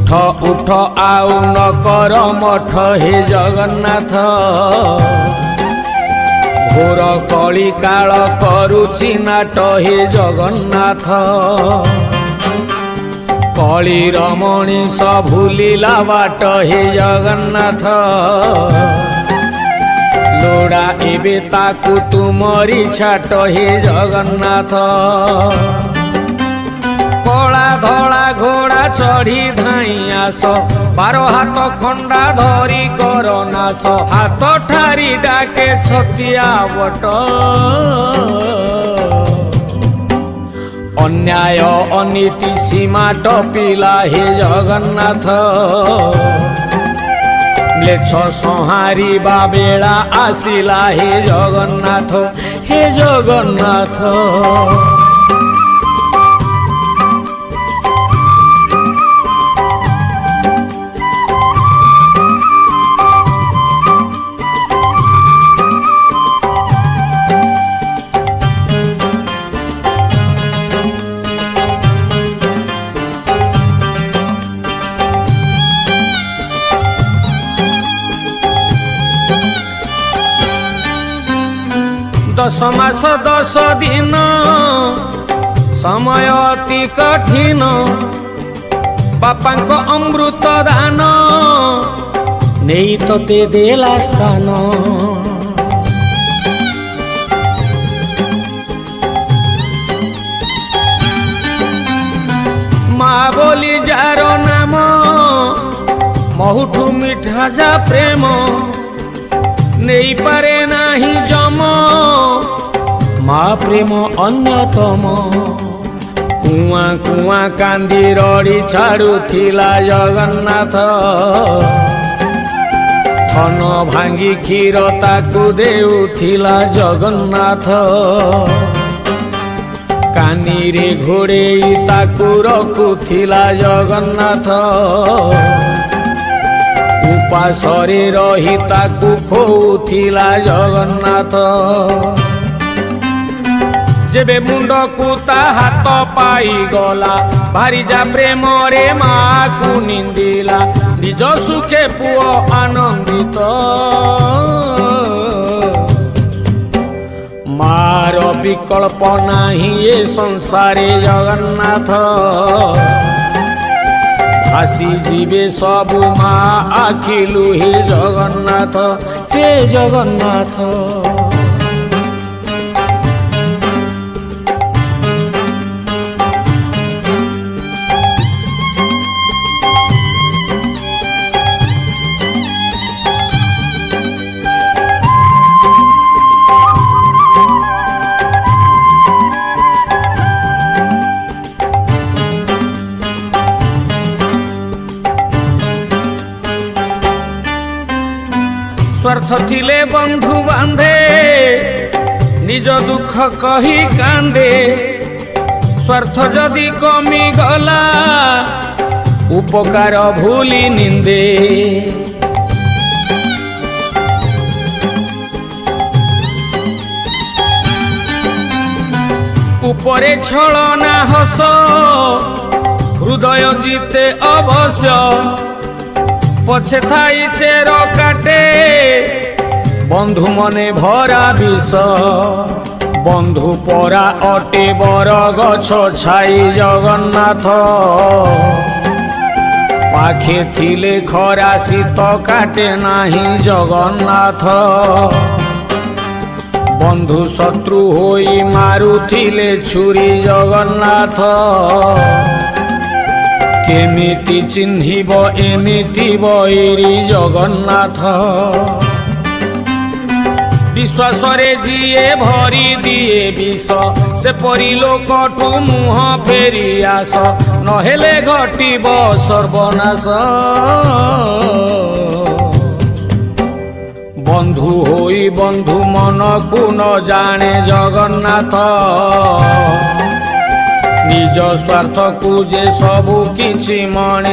उठ उठ आउ न कर मठ हे जगन्नाथ घोर कली काल करुछि नाट हे जगन्नाथ कलीर मनीष भूलिला बाट हे जगन्नाथ लोड़ा एबे ताकू तुमरी छाट हे जगन्नाथ कला धला घोड़ा चढ़ी धाई आस 12 हाथ खंडा धरी कर नाश हाथ ठारी डाके छतिया बट अन्याय अनीति सीमा टपिला हे जगन्नाथ म्लेच्छ संहारिबा बेला आसिला हे जगन्नाथ हे जगन्नाथ दस मास 10 दिन समय अति कठिन बापांक अमृत दान नहीं तोते देला स्थान माँ बोली जार नाम बहुठू मिठा जा प्रेम नहीं पारे नाही जम माँ प्रेम अन्यतम कुआ कुआ कांदी रड़ी छाड़ुथिला जगन्नाथ थन भांगी क्षीर ताकू देउथिला जगन्नाथ कानी रे घोड़ेई ताकू रखुथिला जगन्नाथ उपासरे रही ताकू खोउथिला जगन्नाथ जेबे मुंड को ता हाथ पाई गला भारी जा प्रेम रे माँ को निंदिला निज सुखे पुओ आनंदित मार विकल्प नाही ये संसारे जगन्नाथ भासी जीवे सबु माँ आखिलु हे जगन्नाथ हे जगन्नाथ स्वार्थ थिले बंधु बांधे निज दुख कही कांदे स्वार्थ जदि कमी गला उपकार भूली निंदे उपरे छलना हस हृदय जीते अवश्य पछे थाई चेर काटे बंधु मने भरा विष बंधु परा अटे बर गछ छाई जगन्नाथ पाखे थिले खरा शीत काटे नाही जगन्नाथ बंधु शत्रु होई मारुथिले छुरी जगन्नाथ केमिति चिन्हिब एमिति बैरी जगन्नाथ विश्वास रे जिए भरी दिए विष से परी लोकठू मुह फेरी आस नहेले घटिब सर्वनाश बंधु होई बंधु मन को न जाने जगन्नाथ निज स्वार्थ को जे सबु किछि मणे